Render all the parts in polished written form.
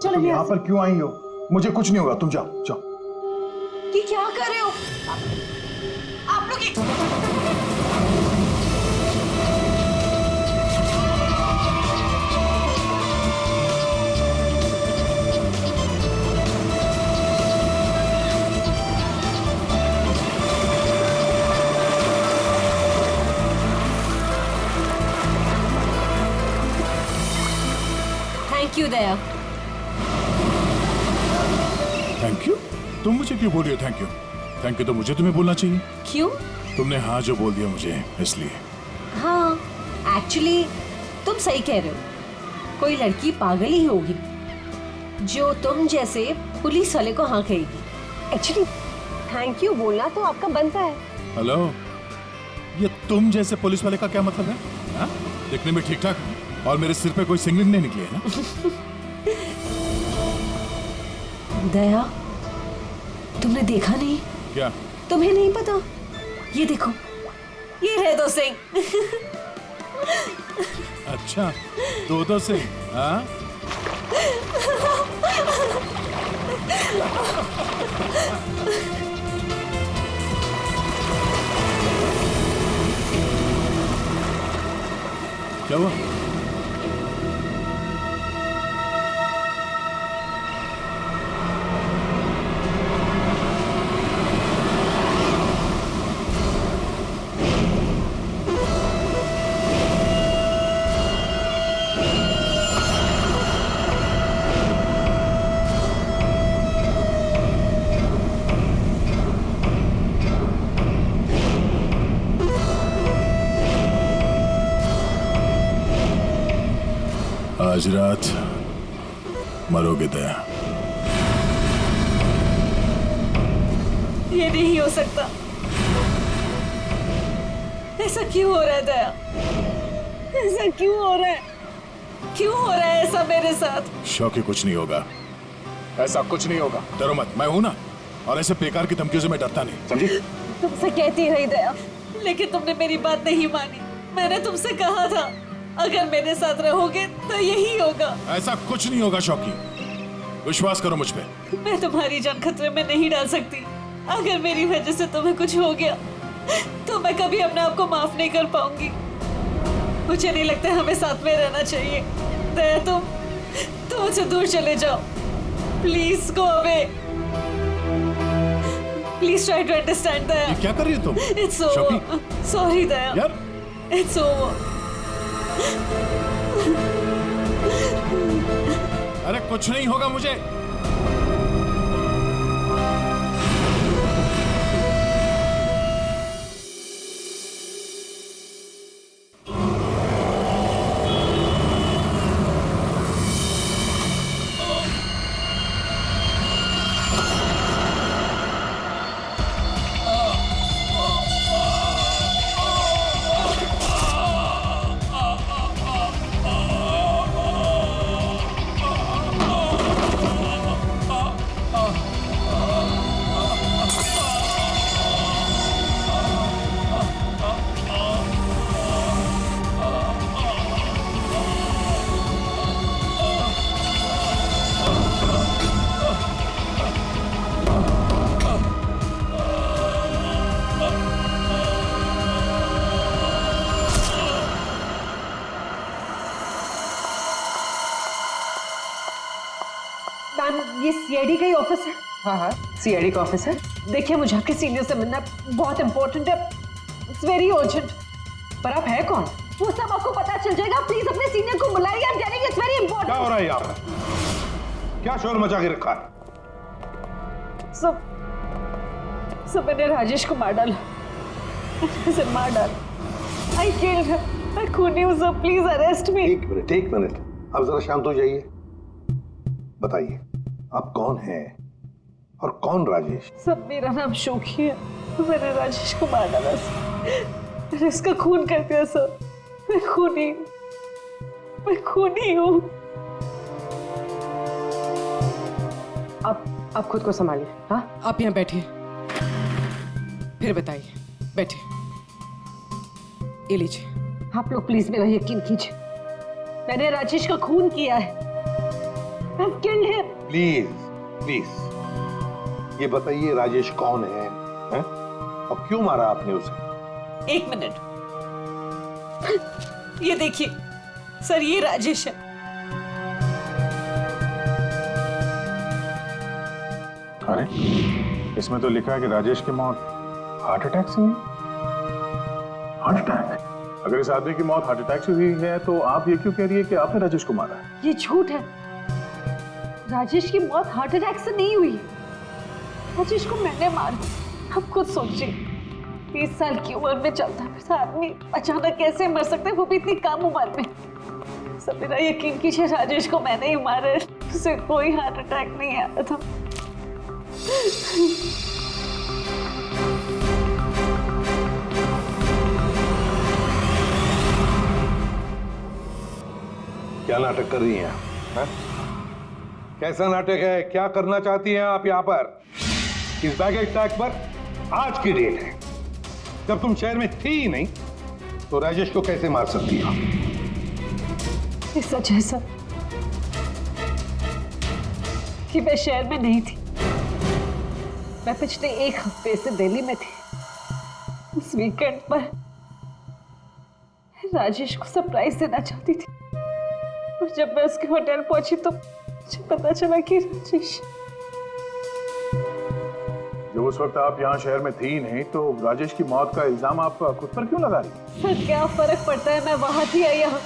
चलो तुम यहाँ पर क्यों आई हो? मुझे कुछ नहीं होगा, तुम जाओ जाओ। ये क्या कर रहे हो आप लोग? Thank you Daya. Thank you? तुम मुझे क्यों बोल रही हो थैंक यू? थैंक यू तो मुझे तुम्हें बोलना चाहिए। क्यों? तुमने हाँ जो बोल दिया मुझे इसलिए। हाँ एक्चुअली तुम सही कह रहे हो। कोई लड़की पागल ही होगी जो तुम जैसे पुलिस वाले को हाँ कहेगी। एक्चुअली थैंक यू बोलना तो आपका बनता है। हेलो, ये तुम जैसे पुलिस वाले का क्या मतलब है? हाँ? दिखने में ठीक ठाक और मेरे सिर पे कोई सिंगलिंग नहीं निकली है ना? दया तुमने देखा नहीं? क्या? तुम्हें नहीं पता? ये देखो, ये है 2 सिंह। अच्छा, 2 से? हाँ? क्या हुआ? आज रात मरोगे दया। ये नहीं हो सकता। ऐसा क्यों हो रहा है दया? ऐसा क्यों हो रहा है? क्यों हो रहा है ऐसा मेरे साथ? शौकी कुछ नहीं होगा, ऐसा कुछ नहीं होगा। डरो मत, मैं हूं ना। और ऐसे बेकार की धमकियों से मैं डरता नहीं, समझी? तुमसे कहती रही दया, लेकिन तुमने मेरी बात नहीं मानी। मैंने तुमसे कहा था अगर मेरे साथ रहोगे तो यही होगा। ऐसा कुछ नहीं होगा शौकी, विश्वास करो मुझ पे। मैं तुम्हारी जान खतरे में नहीं डाल सकती। अगर मेरी वजह से तुम्हें कुछ हो गया तो मैं कभी अपने आप को माफ नहीं कर पाऊंगी। मुझे नहीं लगता हमें साथ में रहना चाहिए। दया तुम मुझसे दूर चले जाओ। Please go away. Please try to understand Daya. ये क्या कर रही हो तुम? It's over. सॉरी दया। यार इट्स ओवर। अरे कुछ नहीं होगा मुझे। मैम ये सीआईडी का ही ऑफिस है। हाँ सीआईडी का ऑफिस है। देखिए मुझे आपके सीनियर से मिलना बहुत इंपॉर्टेंट है। It's very urgent. पर आप है कौन? वो सब आपको पता चल जाएगा। प्लीज अपने सीनियर को बुलाइए। I am telling it's very important. क्या हो रहा है यहाँ पर? क्या शोर मचा के रखा है? सब मैंने राजेश को मार डाला। उसे मार डाला। I killed him. मैं खूनी हूँ सर। प्लीज अरेस्ट मी। एक मिनट अब जरा शांत हो जाइए। बताइए आप कौन हैं और कौन राजेश? सब मेरा नाम शोकी है। मैंने राजेश को मार डाला सर। मैंने उसका खून कर दिया सर। मैं खूनी हूँ। आप खुद को संभालिए। हाँ आप यहाँ बैठिए, फिर बताइए। बैठिए, ये लीजिए। आप लोग प्लीज मेरा यकीन कीजिए। मैंने राजेश का खून किया है। I've killed him. Please please ये बताइए राजेश कौन है, हैं? और क्यों मारा आपने उसे? 1 मिनट, ये देखिए सर, ये राजेश है। अरे इसमें तो लिखा है कि राजेश की मौत हार्ट अटैक से हुई। Heart attack? अगर इस आदमी की मौत हार्ट अटैक से हुई है तो आप ये क्यों कह रही है कि आपने राजेश को मारा है? ये झूठ है। राजेश की मौत हार्ट अटैक से नहीं हुई। राजेश को मैंने मारा। आप खुद सोचिए, 30 साल की उम्र में चलता फिरता आदमी अचानक कैसे मर सकता है, वो भी इतनी कम उम्र में। सब मेरा यकीन कीजिए, राजेश को मैंने ही मारा। उसे कोई हार्ट अटैक नहीं आया था। क्या नाटक कर रही हैं आप? कैसा नाटक है? क्या करना चाहती हैं आप यहाँ पर? इस बैगेज टैग पर आज की डेट है। जब तुम शहर में थी ही नहीं तो राजेश को कैसे मार सकती हो? ये सच है सर कि मैं शहर में नहीं थी। मैं पिछले 1 हफ्ते से दिल्ली में थी। उस वीकेंड पर राजेश को सरप्राइज देना चाहती थी और जब मैं उसके होटल पहुंची तो मुझे पता चला कि राजेश। जब उस वक्त आप यहाँ शहर में थी नहीं तो राजेश की मौत का इल्जाम आप खुद पर क्यों लगा रही? सर क्या फर्क पड़ता है, मैं वहां थी या यहाँ।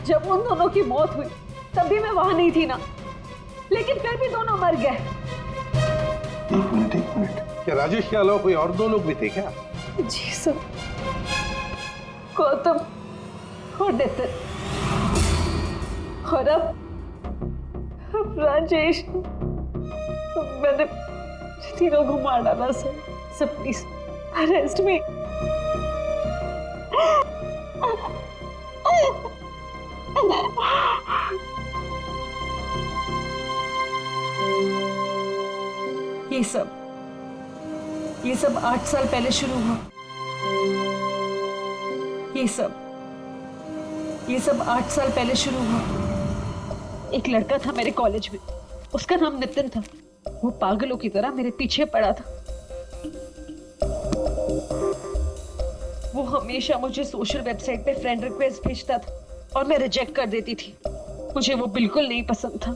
जब उन दोनों की मौत हुई तब भी मैं वहां नहीं थी ना, लेकिन फिर भी दोनों मर गए। एक मिनट, क्या राजेश के अलावा कोई और 2 लोग भी थे क्या? जी सर, गौतम और नितिन, और अब राजेश। तो मैंने तीनों को मार डाला सर। सर प्लीज अरेस्ट मी। ये सब 8 साल पहले शुरू हुआ। ये सब 8 साल पहले शुरू हुआ। एक लड़का था मेरे कॉलेज में, उसका नाम नितिन था। वो पागलों की तरह मेरे पीछे पड़ा था। वो हमेशा मुझे सोशल वेबसाइट पे फ्रेंड रिक्वेस्ट भेजता था और मैं रिजेक्ट कर देती थी। मुझे वो बिल्कुल नहीं पसंद था।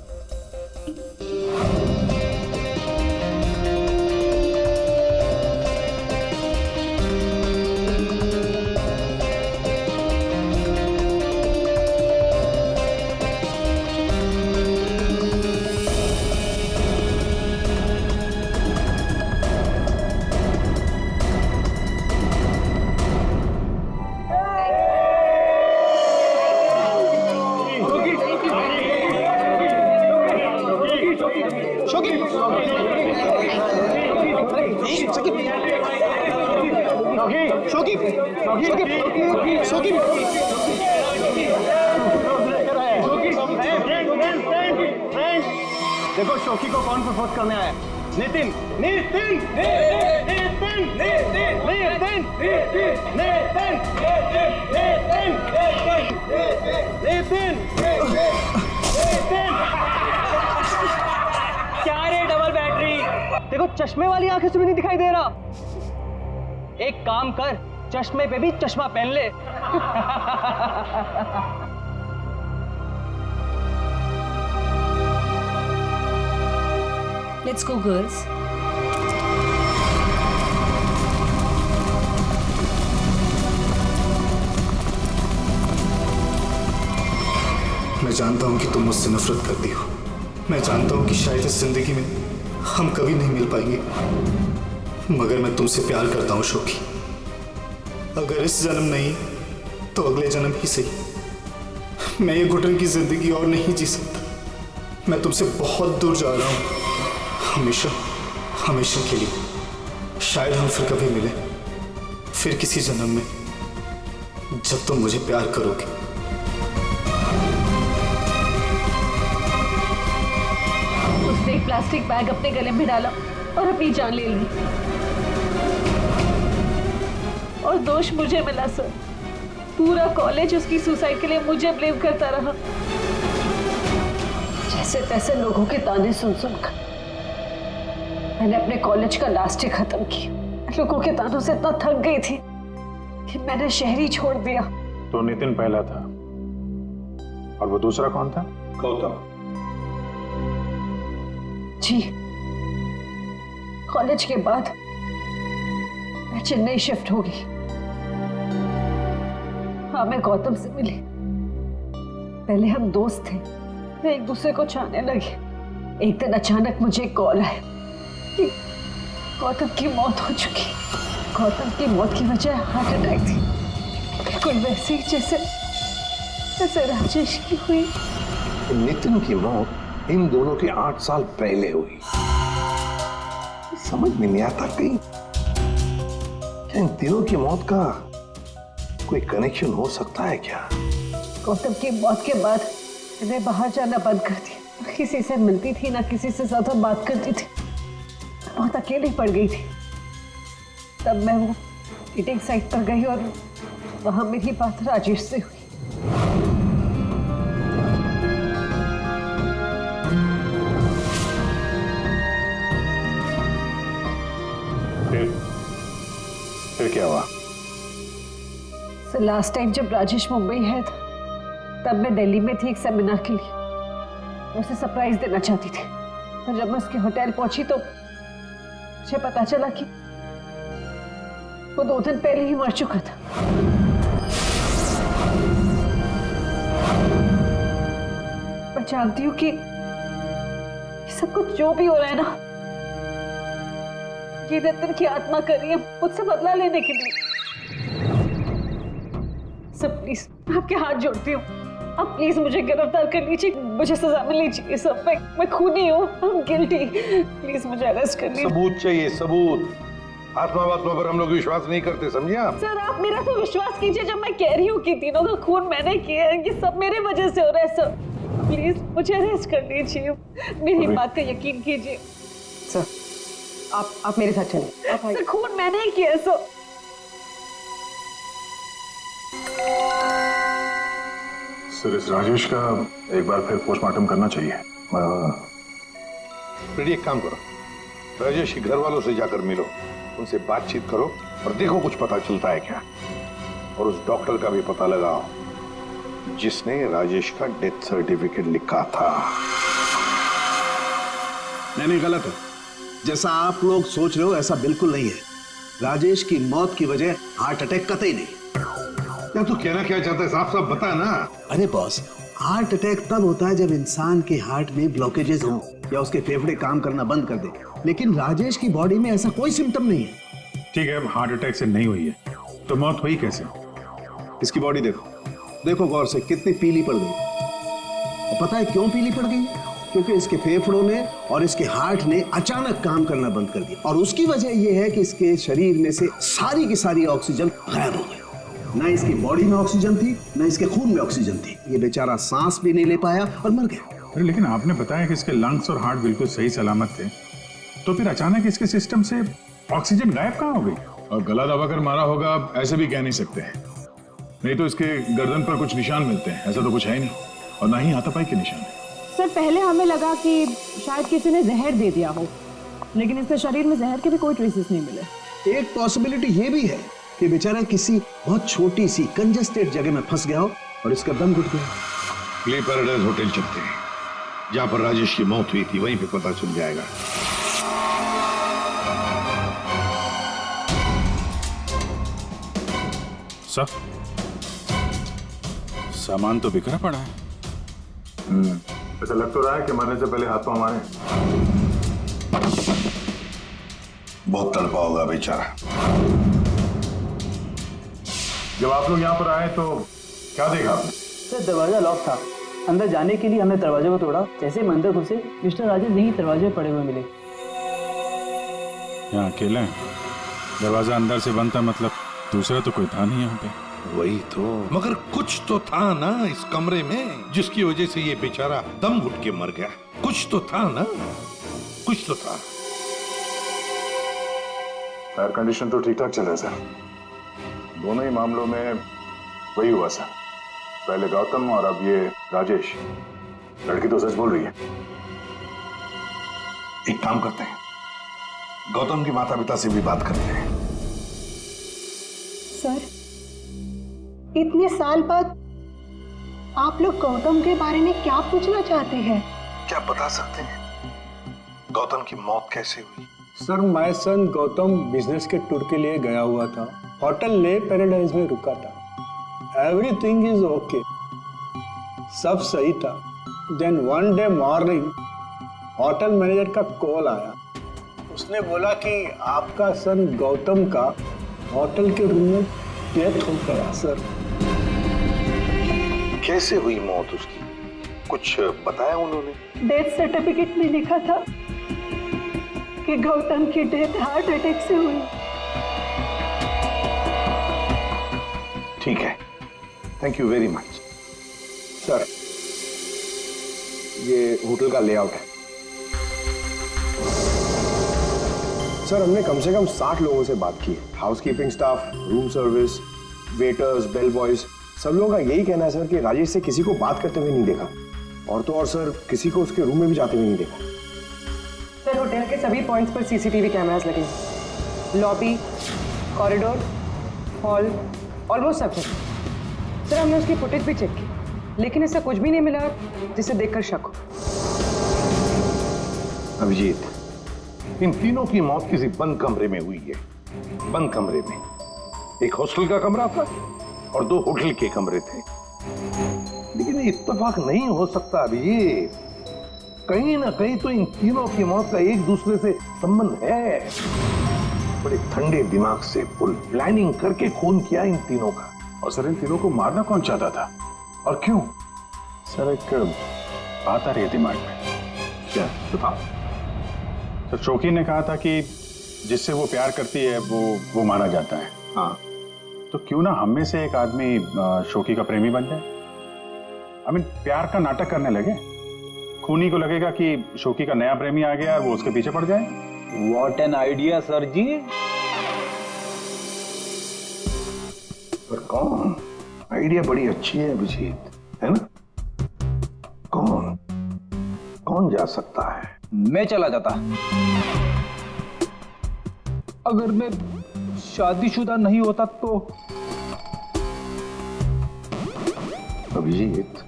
देखो शोकी को कौन प्रपोज करने आया? नितिन। नितिन नितिन नितिन नितिन नितिन नितिन नितिन। क्या रे डबल बैटरी? देखो चश्मे वाली आंखें से भी नहीं दिखाई दे रहा। एक काम कर, चश्मे पे भी चश्मा पहन ले। Let's go, girls. मैं जानता हूं कि तुम मुझसे नफरत करती हो। मैं जानता हूं कि शायद इस जिंदगी में हम कभी नहीं मिल पाएंगे, मगर मैं तुमसे प्यार करता हूं शोकी। अगर इस जन्म नहीं तो अगले जन्म ही सही। मैं ये घुटन की जिंदगी और नहीं जी सकता। मैं तुमसे बहुत दूर जा रहा हूं, हमेशा हमेशा के लिए। शायद हम फिर कभी मिले, फिर किसी जन्म में, जब तुम मुझे प्यार करोगे। उसने एक प्लास्टिक बैग अपने गले में डाला और अपनी जान ले ली। और दोष मुझे मिला सर। पूरा कॉलेज उसकी सुसाइड के लिए मुझे ब्लेम करता रहा। जैसे तैसे लोगों के ताने सुन सुनकर मैंने अपने कॉलेज का लास्ट ईयर खत्म किया। लोगों के तानों से इतना थक गई थी कि मैंने शहर ही छोड़ दिया। तो नितिन पहला था और वो दूसरा कौन था? गौतम। जी, कॉलेज के बाद मैं चेन्नई शिफ्ट हो गई। हाँ, मैं गौतम से मिली। पहले हम दोस्त थे, फिर एक दूसरे को चाहने लगे। एक दिन अचानक मुझे एक कॉल आया कि गौतम की मौत हो चुकी। गौतम की मौत की वजह हार्ट अटैक थी, बिल्कुल वैसे ही जैसे राजेश की हुई। नितिन की मौत इन दोनों के 8 साल पहले हुई। समझ में नहीं आता कहीं इन तीनों की मौत का कोई कनेक्शन हो सकता है क्या? गौतम की मौत के बाद मैंने बाहर जाना बंद कर दिया। ना किसी से मिलती थी, ना किसी से ज्यादा बात करती थी। बहुत अकेली पड़ गई थी। तब मैं वो डेटिंग साइट पर गई और वहां मेरी बात राजेश से हुई। फिर क्या हुआ? लास्ट टाइम जब राजेश मुंबई है था, तब मैं दिल्ली में थी एक सेमिनार के लिए। उसे सरप्राइज देना चाहती थी। और जब मैं उसके होटल पहुंची तो मुझे पता चला कि वो 2 दिन पहले ही मर चुका था। मैं जानती हूँ कि ये सब कुछ जो भी हो रहा है ना, ये नितिन की आत्मा कर रही है मुझसे बदला लेने के लिए। सब प्लीज, मैं आपके हाथ जोड़ती हूँ, आप प्लीज मुझे गिरफ्तार कर लीजिए। मुझे सजा मिलनी चाहिए। सब मैं खूनी हूँ, I'm guilty। प्लीज मुझे अरेस्ट कर लीजिए। सबूत चाहिए, सबूत। आत्मा पर हम लोग विश्वास नहीं करते, समझे आप? सर, आप मेरा तो विश्वास कीजिए। जब मैं कह रही हूँ कि तीनों का खून मैंने किया है, ये सब मेरे वजह से हो रहा है। सर प्लीज मुझे अरेस्ट कर लीजिए, मेरी बात का यकीन कीजिए। सर, आप मेरे साथ चलें। सर, खून मैंने ही किया है। सर सर, इस राजेश का एक बार फिर पोस्टमार्टम करना चाहिए। फिर एक काम करो, राजेश के घर वालों से जाकर मिलो, उनसे बातचीत करो और देखो कुछ पता चलता है क्या। और उस डॉक्टर का भी पता लगाओ जिसने राजेश का डेथ सर्टिफिकेट लिखा था। नहीं, गलत है। जैसा आप लोग सोच रहे हो ऐसा बिल्कुल नहीं है। राजेश की मौत की वजह हार्ट अटैक कतई नहीं। क्या तू कहना क्या चाहता है? साफ साफ बता ना। अरे बॉस, हार्ट अटैक तब होता है जब इंसान के हार्ट में ब्लॉकेजेस हो या उसके फेफड़े काम करना बंद कर दे। लेकिन राजेश की बॉडी में ऐसा कोई सिम्टम नहीं है। ठीक है, हार्ट अटैक से नहीं हुई है तो मौत हुई कैसे? इसकी बॉडी देखो गौर से, कितनी पीली पड़ गई। और पता है क्यों पीली पड़ गई? क्योंकि इसके फेफड़ों ने और इसके हार्ट ने अचानक काम करना बंद कर दिया। और उसकी वजह यह है कि इसके शरीर में से सारी की सारी ऑक्सीजन गायब हो गई। ना इसकी बॉडी में ऑक्सीजन थी, ना इसके खून में ऑक्सीजन थी। ये बेचारा सांस भी नहीं ले पाया और मर गया। अरे लेकिन आपने बताया कि इसके लंग्स और हार्ट बिल्कुल सही सलामत थे, तो फिर अचानक इसके सिस्टम से ऑक्सीजन गायब कहाँ हो गई? और गला दबाकर मारा होगा, ऐसे भी कह नहीं सकते। नहीं तो इसके गर्दन पर कुछ निशान मिलते हैं, ऐसा तो कुछ है ही नहीं, और ना ही हाथापाई के निशान है। सर, पहले हमें लगा कि शायद किसी ने जहर दे दिया हो, लेकिन इसके शरीर में जहर के भी कोई ट्रेसेस नहीं मिले। एक पॉसिबिलिटी ये भी है कि बेचारा किसी बहुत छोटी सी कंजेस्टेड जगह में फंस गया हो और इसका दम घुट गया। प्ले पैराडाइज होटल चलते हैं, जहां पर राजेश की मौत हुई थी, वहीं पे पता चल जाएगा। सर, सामान तो बिखरा पड़ा है। ऐसा लग तो रहा है कि मरने से पहले हाथ पांव मारे। बहुत तड़पा होगा बेचारा। जब आप लोग यहाँ पर आए तो क्या देखा आपने? सर, दरवाजा लॉक था। अंदर जाने के लिए हमने दरवाजे को तोड़ा। जैसे हम अंदर घुसे, मिस्टर राजेश यही दरवाजे पड़े हुए मिले। यहाँ अकेले हैं, दरवाजा अंदर से बंद था, मतलब दूसरा तो कोई था नहीं यहाँ पे। वही तो, मगर कुछ तो था ना इस कमरे में जिसकी वजह से ये बेचारा दम घुट के मर गया। कुछ तो था ना, कुछ तो था। एयर कंडीशन तो ठीक ठाक चल रहा है सर। दोनों ही मामलों में वही हुआ सर, पहले गौतम और अब ये राजेश। लड़की तो सच बोल रही है। एक काम करते हैं, गौतम के माता पिता से भी बात करते हैं। सर, इतने साल बाद आप लोग गौतम के बारे में क्या पूछना चाहते हैं? क्या बता सकते हैं गौतम की मौत कैसे हुई? Sir, my son Gautam business के टूर के लिए गया हुआ था। होटल ले पैराडाइज में रुका था। एवरीथिंग इज ओके, सब सही था। Then one day morning hotel manager का कॉल आया। उसने बोला कि आपका सन गौतम का होटल के रूम में डेथ हो गया। सर, कैसे हुई मौत उसकी, कुछ बताया उन्होंने? डेथ सर्टिफिकेट में लिखा था कि गौतम की डेथ हार्ट अटैक से हुई। ठीक है, thank you very much. Sir, ये होटल का लेआउट है। सर, हमने कम से कम 60 लोगों से बात की है। Housekeeping staff, room service, waiters, bell boys, सब लोगों का यही कहना है सर कि राजेश से किसी को बात करते हुए नहीं देखा। और तो और सर, किसी को उसके रूम में भी जाते हुए नहीं देखा। सर, होटल के सभी पॉइंट्स पर सीसीटीवी कैमरास लगे हैं। लॉबी, कॉरिडोर, हॉल, ऑलमोस्ट सब जगह। सर, हमने उसकी फुटेज भी चेक की, लेकिन ऐसा कुछ भी नहीं मिला जिसे देखकर शक हो। अभिजीत, इन तीनों की मौत किसी बंद कमरे में हुई है। बंद कमरे में एक हॉस्टल का कमरा था और 2 होटल के कमरे थे। लेकिन इत्तेफाक नहीं हो सकता अभिजीत, कहीं ना कहीं तो इन तीनों की मौत का एक दूसरे से संबंध है। बड़े ठंडे दिमाग से फुल प्लानिंग करके खून किया इन तीनों का। और सर, इन तीनों को मारना कौन चाहता था और क्यों? सर, एक बात आ रही है दिमाग में। क्या बताओ? सर, शोकी ने कहा था कि जिससे वो प्यार करती है वो माना जाता है। हाँ, तो क्यों ना हम में से एक आदमी शोकी का प्रेमी बन जाए। आई मीन, प्यार का नाटक करने लगे। खूनी को लगेगा कि शोकी का नया प्रेमी आ गया और वो उसके पीछे पड़ जाए। व्हाट एन आइडिया सर जी। पर कौन? आइडिया बड़ी अच्छी है अभिजीत, है ना? कौन जा सकता है? मैं चला जाता। अगर मैं शादीशुदा नहीं होता तो। अभिजीत,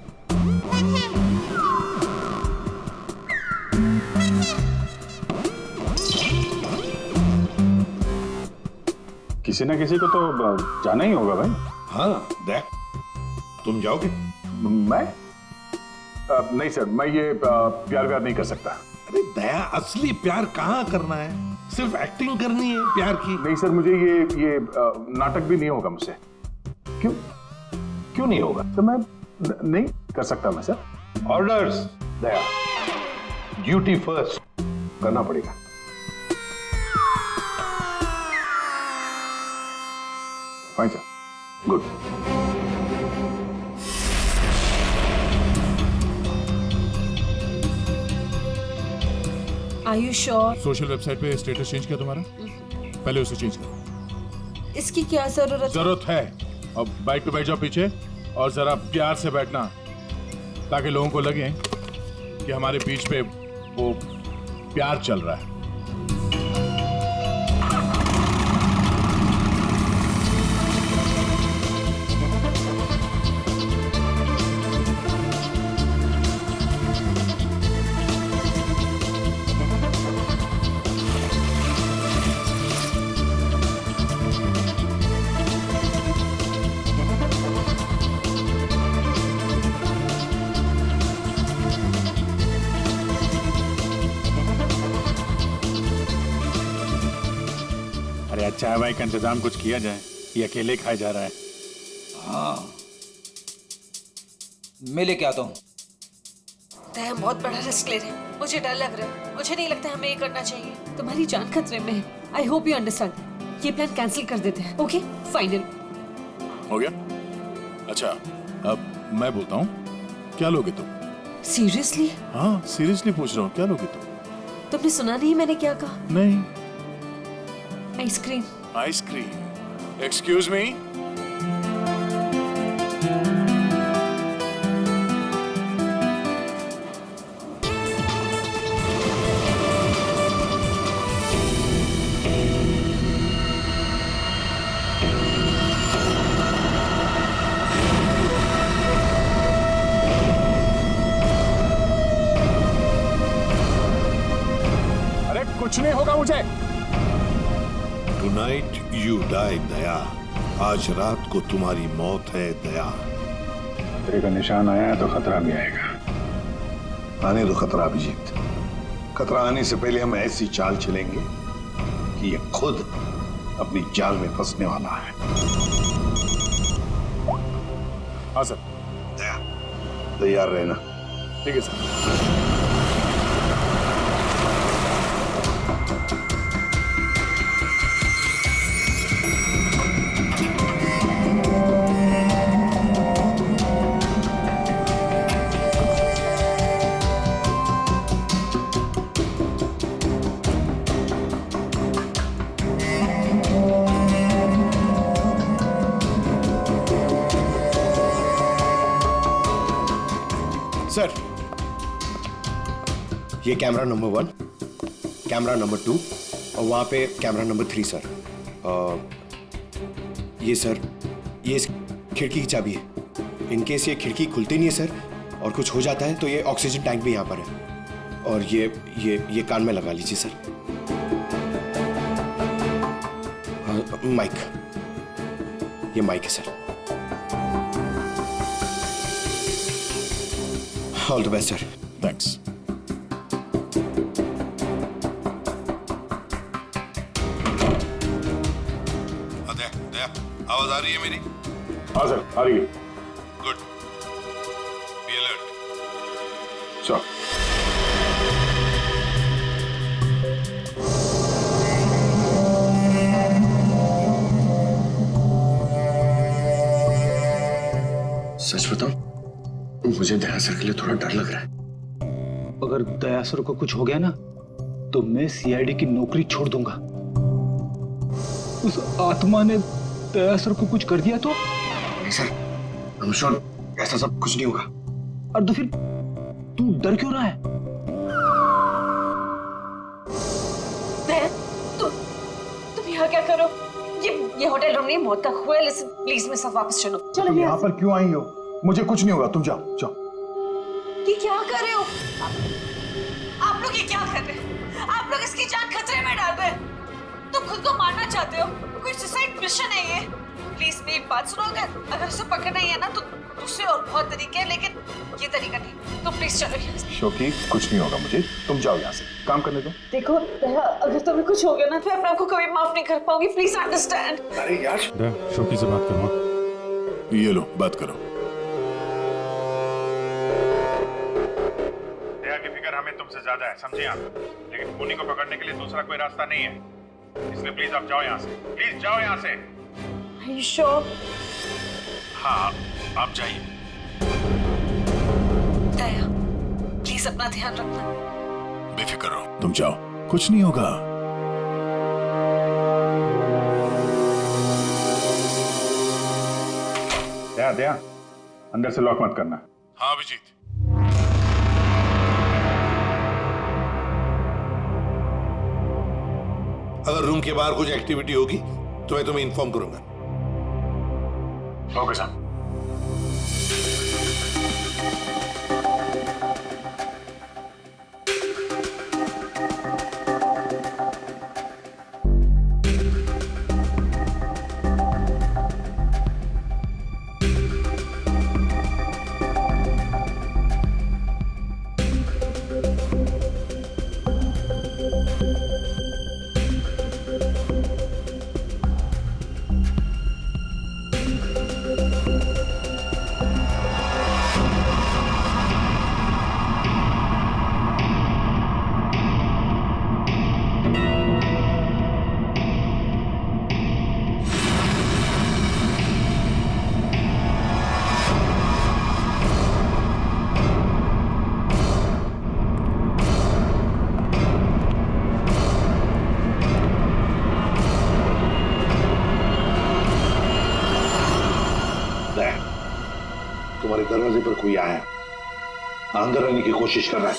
किसी ना किसी को तो जाना ही होगा भाई। हाँ देख, तुम जाओगे? मैं नहीं सर, मैं ये प्यार व्यार नहीं कर सकता। अरे दया, असली प्यार कहाँ करना है, सिर्फ एक्टिंग करनी है प्यार की। नहीं सर, मुझे ये नाटक भी नहीं होगा मुझसे। क्यों नहीं होगा? तो मैं नहीं कर सकता मैं सर। ऑर्डर्स दया, ड्यूटी फर्स्ट करना पड़ेगा। Fine sir, good. Are you sure? Social website पे स्टेटस चेंज किया तुम्हारा? पहले उसे चेंज करो। इसकी क्या जरूरत है? अब बाइक पे बैठ जाओ पीछे और जरा प्यार से बैठना, ताकि लोगों को लगे कि हमारे बीच पे वो प्यार चल रहा है। चाय वाय का इंतजाम कुछ किया जाए, ये अकेले खाया जा रहा है। हाँ, मैं लेके आता हूँ। हम बहुत बड़ा रिस्क ले रहे हैं, मुझे डर लग रहा है। मुझे नहीं लगता हमें ये करना चाहिए। तुम्हारी जान खतरे में है। I hope you understand. ये प्लान कैंसिल कर देते हैं। ओके, फाइनल हो गया? अच्छा, अब मैं बोलता हूँ, क्या लोगे तुम? सीरियसली? हाँ, सीरियसली पूछ रहा हूँ, क्या लोगे तुम? तुमने सुना नहीं मैंने क्या कहा? नहीं। आइसक्रीम। आइसक्रीम? Excuse me? कुछ नहीं होगा मुझे। टुनाइट यू डाई दया, आज रात को तुम्हारी मौत है दया। खतरे का निशान आया है तो खतरा भी आएगा। आने दो खतरा अभिजीत, खतरा आने से पहले हम ऐसी चाल चलेंगे कि ये खुद अपनी जाल में फंसने वाला है। हाँ सर। दया, तैयार रहना। ठीक है सर। सर, ये कैमरा नंबर 1, कैमरा नंबर 2 और वहाँ पे कैमरा नंबर 3 सर। ये सर, ये इस खिड़की की चाबी है। इनकेस ये खिड़की खुलती नहीं है सर और कुछ हो जाता है तो ये ऑक्सीजन टैंक भी यहाँ पर है। और ये कान में लगा लीजिए सर। माइक, ये माइक है sir. All the best sir. Thanks. Daya, आवाज आ रही है मेरी? हाँ सर, आ रही है। Good, be alert. सर, सच बताऊं, मुझे दया सर के लिए थोड़ा डर लग रहा है। अगर दया सर को कुछ हो गया ना तो मैं सीआईडी की नौकरी छोड़ दूंगा। उस आत्मा ने दया सर को कुछ कर दिया तो? नहीं सर, आई एम श्योर ऐसा सब कुछ नहीं होगा। और तो फिर तू डर क्यों रहा है? तुम यहाँ क्या करो? ये होटल रूम नहीं, मौत का कुआं है। लिसन प्लीज, मेरे साथ वापस चलो। तुम यहाँ पर क्यों आई हो? मुझे कुछ नहीं होगा, तुम जाओ जाओ। ये क्या कर रहे हो आप लोग? ये क्या कर रहे हैं आप लोग? इसकी जान खतरे में डाल रहे हैं। तुम खुद को मारना चाहते हो? कोई सुसाइड मिशन है ये? प्लीज मेरी बात सुनो। अगर उसे पकड़ना ही है ना तो दूसरे और बहुत तरीके हैं, लेकिन ये तरीका नहीं। तो प्लीज चलो यहाँ से। शोकी, कुछ नहीं होगा मुझे, तुम जाओ यहाँ से, काम करने दो। देखो दया, अगर तुम्हें कुछ हो गया ना तो मैं अपने आप को कभी माफ नहीं कर पाऊंगी। Please understand. अरे यार, शोकी से बात करो। ये लो, बात करो। दया की फिक्र हमें तुमसे ज्यादा है, समझे आप? लेकिन खूनी को पकड़ने के लिए दूसरा कोई रास्ता नहीं है, इसलिए प्लीज आप जाओ यहाँ से। प्लीज जाओ यहाँ से। Are you sure? हाँ, आप जाइए। दया, प्लीज अपना ध्यान रखना। बेफिक्र रहो, तुम जाओ, कुछ नहीं होगा। दया, दया, अंदर से लॉक मत करना। हाँ अभिजीत। अगर रूम के बाहर कुछ एक्टिविटी होगी तो मैं तुम्हें इन्फॉर्म करूंगा। ओके साहब। तुम्हारे दरवाजे पर कोई आया, अंदर आने की कोशिश कर रहा है।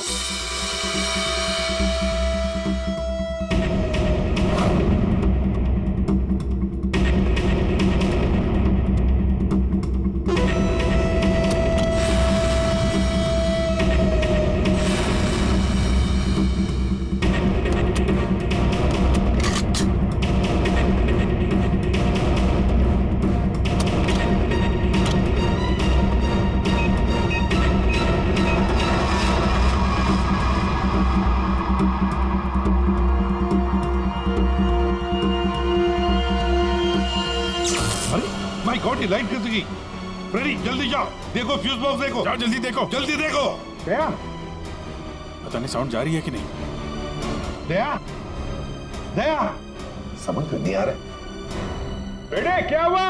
बॉडी लाइट कर दी। फ्रेडी जल्दी जाओ, देखो फ्यूज बॉक्स देखो। जाओ जल्दी देखो। जल्दी देखो। दया, पता नहीं साउंड जा रही है कि नहीं। दया, दया, समझ में नहीं आ रहा। बेटे क्या हुआ?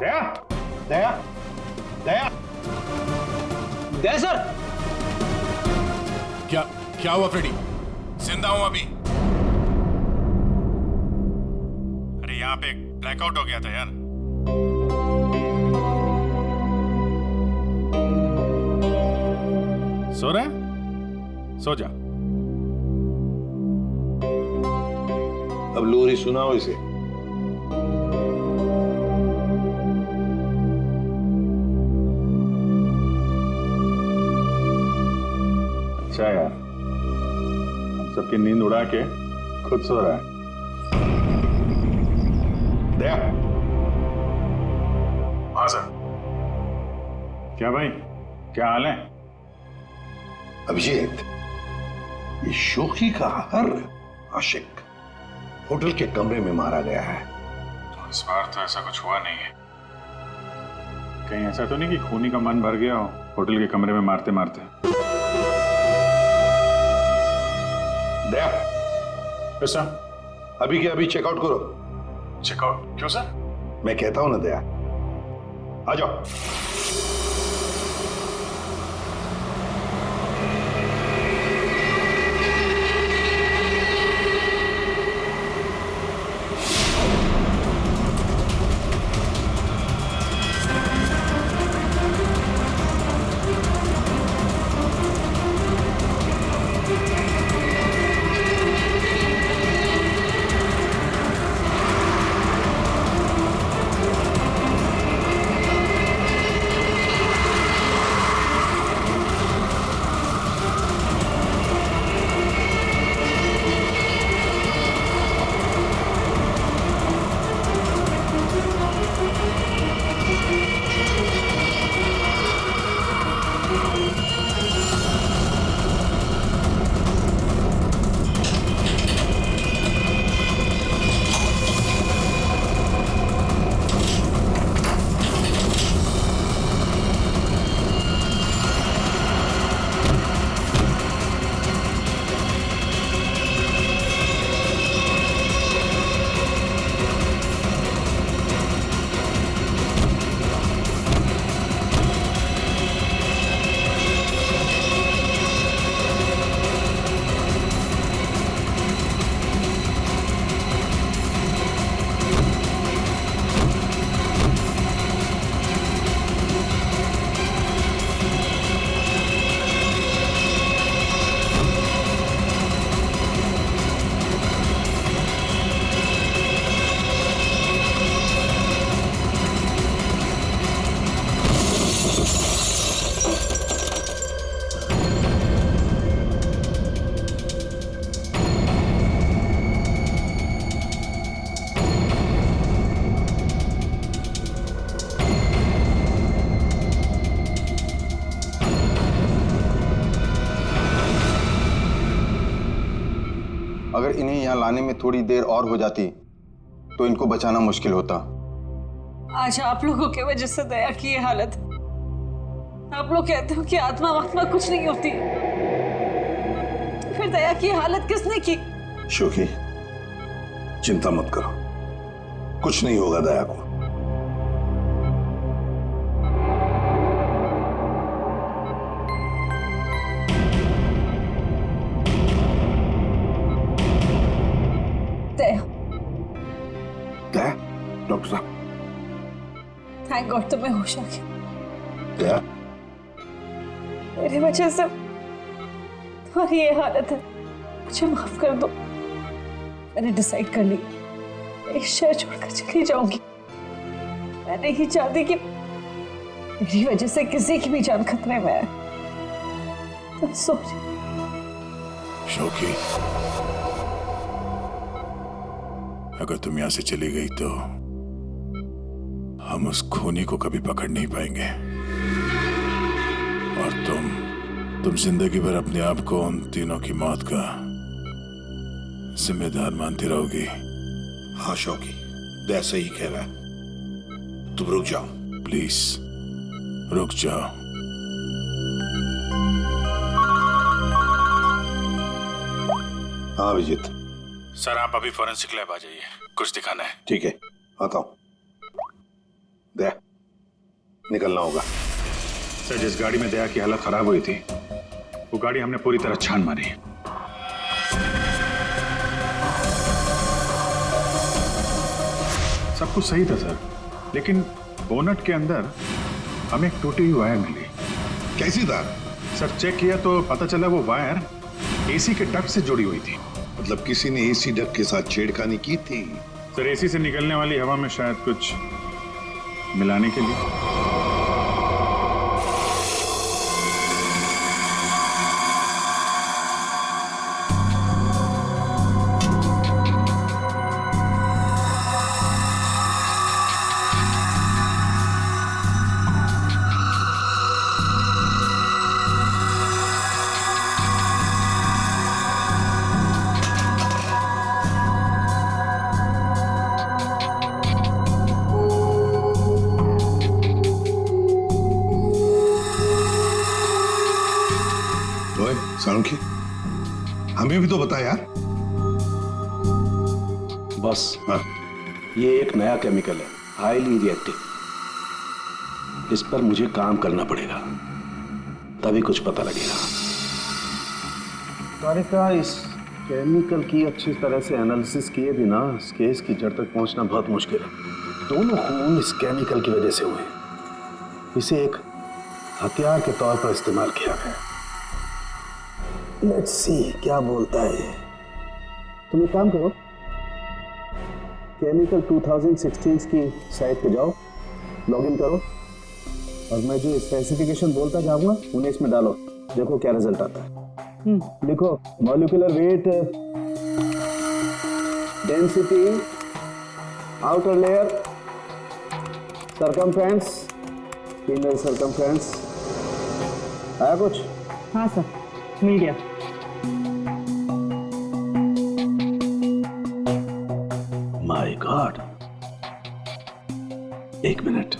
दया, दया, दया, दया सर। क्या क्या हुआ फ्रेडी? जिंदा हूं अभी। अरे यहाँ पे ब्लैकआउट हो गया था यार। सो रहा है? सो जा। अब लोरी सुनाओ इसे। अच्छा यार, हम सबकी नींद उड़ा के खुद सो रहा है। दया, हाँ सर। क्या भाई, क्या हाल है? अभिजीत, ये शोखी का हर आशिक होटल के कमरे में मारा गया है। तो इस बार तो ऐसा कुछ हुआ नहीं है। कहीं ऐसा तो नहीं कि खूनी का मन भर गया हो होटल के कमरे में मारते मारते? दया, कैसा? अभी के अभी चेकआउट करो। चेकआउट? क्यों सर? मैं कहता हूं ना दया, आ जाओ। अगर इन्हें यहाँ लाने में थोड़ी देर और हो जाती तो इनको बचाना मुश्किल होता। आज आप लोगों की वजह से दया की ये हालत। आप लोग कहते हो कि आत्मा वात्मा कुछ नहीं होती, फिर दया की हालत किसने की? शोखी, चिंता मत करो, कुछ नहीं होगा दया को। दया, दया, डॉक्टर साहब। थैंक गॉड तुम्हें होश आ गया। दया, मेरी वजह से तुम्हारी ये हालत है, मुझे माफ कर दो। मैंने डिसाइड कर लिया, इस शहर छोड़कर चली जाऊंगी। मैं नहीं चाहती कि मेरी वजह से किसी की भी जान खतरे में आए। तुम सोच। शोखी, अगर तुम यहां से चली गई तो हम उस खूनी को कभी पकड़ नहीं पाएंगे, और तुम जिंदगी भर अपने आप को उन तीनों की मौत का जिम्मेदार मानती रहोगी। हाँ शौकी, दया सही कह रहा है। तुम रुक जाओ प्लीज रुक जाओ। हाँ अभिजीत। सर आप अभी फॉरेंसिक लैब आ जाइए, कुछ दिखाना है। ठीक है, आता हूं। दया, निकलना होगा। सर जिस गाड़ी में दया की हालत खराब हुई थी, वो गाड़ी हमने पूरी तरह छान मारी। सब कुछ सही था सर, लेकिन बोनट के अंदर हमें एक टूटी हुई वायर मिली। कैसी था? सर चेक किया तो पता चला वो वायर एसी के डक्ट से जुड़ी हुई थी। मतलब किसी ने एसी डक के साथ छेड़खानी की थी? सर एसी से निकलने वाली हवा में शायद कुछ मिलाने के लिए। सालुंखी, हमें भी तो बता यार। बस हाँ? ये एक नया केमिकल है, हाईली रिएक्टिव। इस पर मुझे काम करना पड़ेगा, तभी कुछ पता लगेगा। तारिका, इस केमिकल की अच्छी तरह से एनालिसिस किए बिना इस केस की जड़ तक पहुंचना बहुत मुश्किल है। दोनों खून इस केमिकल की वजह से हुए। इसे एक हथियार के तौर पर इस्तेमाल किया गया। लेट्स सी क्या बोलता है। तुम एक काम करो, केमिकल 2016 की साइट पे जाओ, लॉगिन करो और मैं जो स्पेसिफिकेशन बोलता जाऊंगा उन्हें इसमें डालो, देखो क्या रिजल्ट आता है। लिखो molecular weight, density, outer layer, circumference, inner circumference. आया कुछ? हाँ सर, मिल गया। माय गॉड, एक मिनट।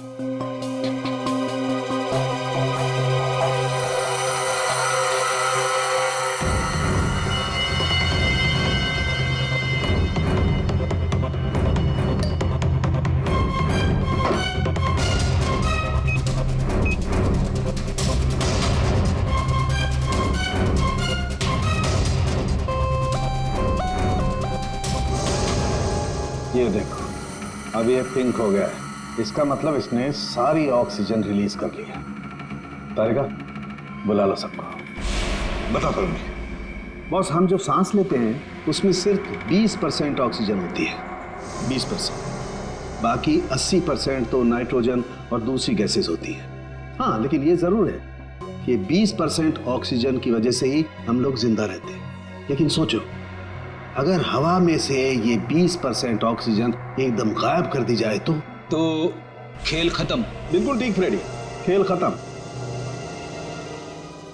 ये देखो, अब ये पिंक हो गया है। इसका मतलब इसने सारी ऑक्सीजन रिलीज कर ली है। तारिका, बुला लो सबको। बता करूंगी। बॉस, हम जो सांस लेते हैं उसमें सिर्फ 20% ऑक्सीजन होती है, 20%। बाकी 80% तो नाइट्रोजन और दूसरी गैसेस होती है। हाँ, लेकिन ये जरूर है कि 20% ऑक्सीजन की वजह से ही हम लोग जिंदा रहते हैं। लेकिन सोचो, अगर हवा में से ये 20% ऑक्सीजन एकदम गायब कर दी जाए तो खेल खत्म। बिल्कुल ठीक फ्रेडी, खेल खत्म।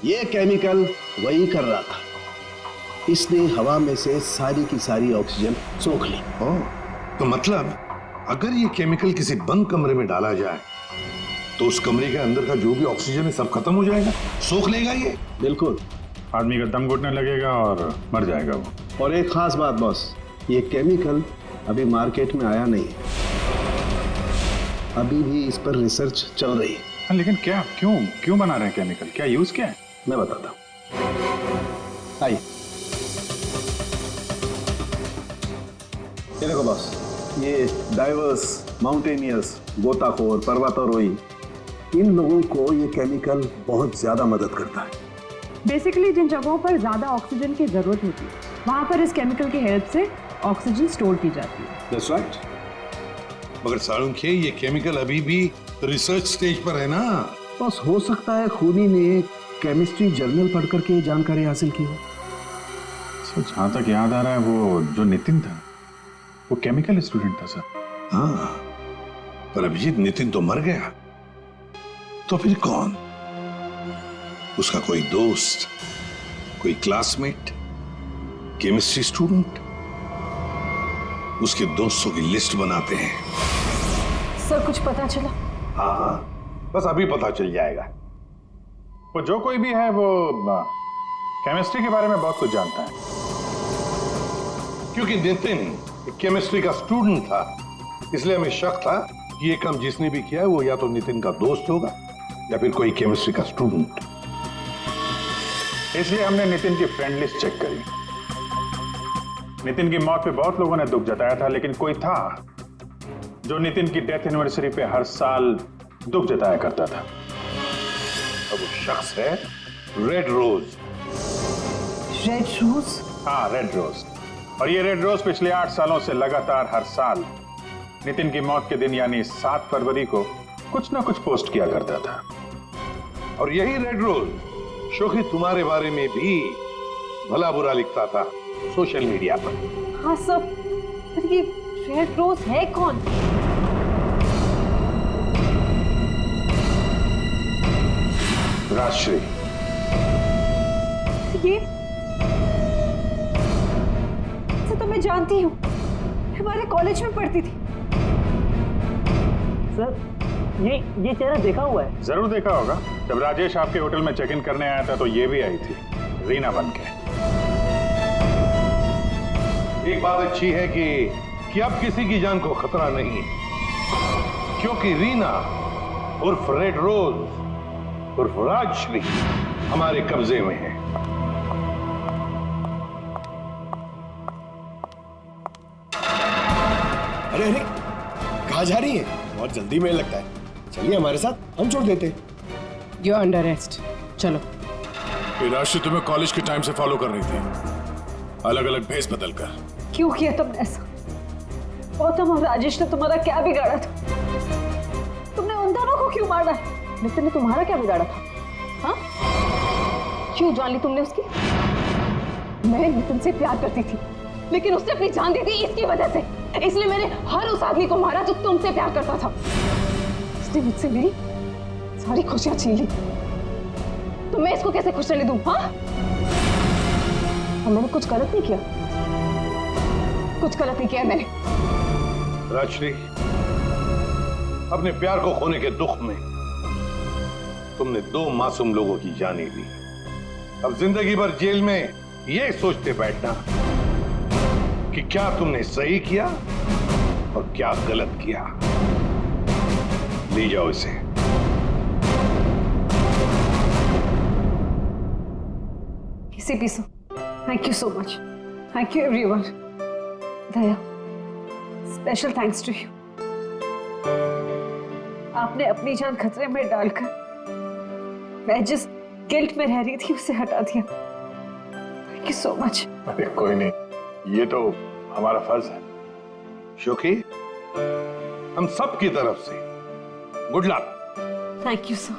ये केमिकल वही कर रहा था। इसने हवा में से सारी की सारी ऑक्सीजन सोख ली। तो मतलब अगर ये केमिकल किसी बंद कमरे में डाला जाए तो उस कमरे के अंदर का जो भी ऑक्सीजन है सब खत्म हो जाएगा, सोख लेगा ये। बिल्कुल, आदमी का दम घुटने लगेगा और मर जाएगा वो। और एक खास बात बॉस, ये केमिकल अभी मार्केट में आया नहीं है, अभी भी इस पर रिसर्च चल रही है। हाँ, लेकिन क्या, क्यों बना रहे हैं केमिकल? क्या यूज क्या है? मैं बताता हूँ, आइए। ये देखो बॉस, ये डाइवर्स, माउंटेनियर्स, गोताखोर, पर्वतारोही, इन लोगों को ये केमिकल बहुत ज्यादा मदद करता है। बेसिकली जिन जगहों पर ज्यादा ऑक्सीजन की जरूरत होती है वहां पर इस केमिकल की हेल्प से ऑक्सीजन स्टोर की जाती है। That's right. मगर सालुंखे, ये केमिकल अभी भी रिसर्च स्टेज पर है ना। बस हो सकता है खूनी ने केमिस्ट्री जर्नल पढ़ करके जानकारी हासिल की हो। सर जहां तक याद आ रहा है वो जो नितिन था वो केमिकल स्टूडेंट था सर। हाँ, पर अभिजीत, नितिन तो मर गया, तो फिर कौन? उसका कोई दोस्त, कोई क्लासमेट, केमिस्ट्री स्टूडेंट? उसके दोस्तों की लिस्ट बनाते हैं। सर कुछ पता चला? हाँ, बस अभी पता चल जाएगा। वो जो कोई भी है वो केमिस्ट्री के बारे में बहुत कुछ जानता है। क्योंकि नितिन केमिस्ट्री का स्टूडेंट था, इसलिए हमें शक था कि ये काम जिसने भी किया है वो या तो नितिन का दोस्त होगा या फिर कोई केमिस्ट्री का स्टूडेंट। इसलिए हमने नितिन की फ्रेंड लिस्ट चेक करी। नितिन की मौत पे बहुत लोगों ने दुख जताया था, लेकिन कोई था जो नितिन की डेथ एनिवर्सरी पे हर साल दुख जताया करता था। अब वो शख्स है रेड रोज। Red rose? हाँ, रेड रोज। और ये रेड रोज पिछले 8 सालों से लगातार हर साल नितिन की मौत के दिन यानी 7 फरवरी को कुछ ना कुछ पोस्ट किया करता था। और यही रेड रोज शोखी तुम्हारे बारे में भी भला बुरा लिखता था सोशल मीडिया पर। हाँ सर, पर ये रेड रोज है कौन? राजश्री। ये तो मैं जानती हूँ, हमारे कॉलेज में पढ़ती थी। सर ये चेहरा देखा हुआ है। जरूर देखा होगा। जब राजेश आपके होटल में चेक इन करने आया था तो ये भी आई थी, रीना बनके। एक बात अच्छी है कि अब किसी की जान को खतरा नहीं है, क्योंकि रीना उर्फ रेड रोज उर्फ राजश्री हमारे कब्जे में है। अरे अरे, कहाँ जा रही है? बहुत जल्दी में लगता है। चलिए हमारे साथ, हम छोड़ देते। यू आर अंडर अरेस्ट, चलो। ये राशि तुम्हें कॉलेज के टाइम से फॉलो कर रही थी, अलग अलग भेस बदल कर। क्यों किया तुमने ऐसा? गौतम और राजेश ने तुम्हारा क्या बिगाड़ा था? तुमने उन दोनों को क्यों मारा? नितिन ने तुम्हारा क्या बिगाड़ा था? हाँ, क्यों जान ली तुमने उसकी? मैं नितिन से प्यार करती थी, लेकिन उसने अपनी जान दे दी इसकी वजह से। इसलिए मैंने हर उस आदमी को मारा जो तुमसे प्यार करता था। उसने मुझसे मेरी सारी खुशियां छीन ली, तो मैं इसको कैसे खुश रहने दूं? हाँ, और मैंने कुछ गलत नहीं किया, कुछ गलत नहीं किया मैंने। राजश्री, अपने प्यार को खोने के दुख में तुमने 2 मासूम लोगों की जानें ली। अब जिंदगी भर जेल में ये सोचते बैठना कि क्या तुमने सही किया और क्या गलत किया। ले जाओ इसे। किसी भी so, thank you so much. Thank you everyone. Daya, special thanks to you. आपने अपनी जान खतरे में डालकर मैं जिस गिल्ट में रह रही थी उसे हटा दिया। Thank you so much. अरे कोई नहीं, ये तो हमारा फर्ज है। शोकी, हम सब की तरफ से good luck. Thank you sir.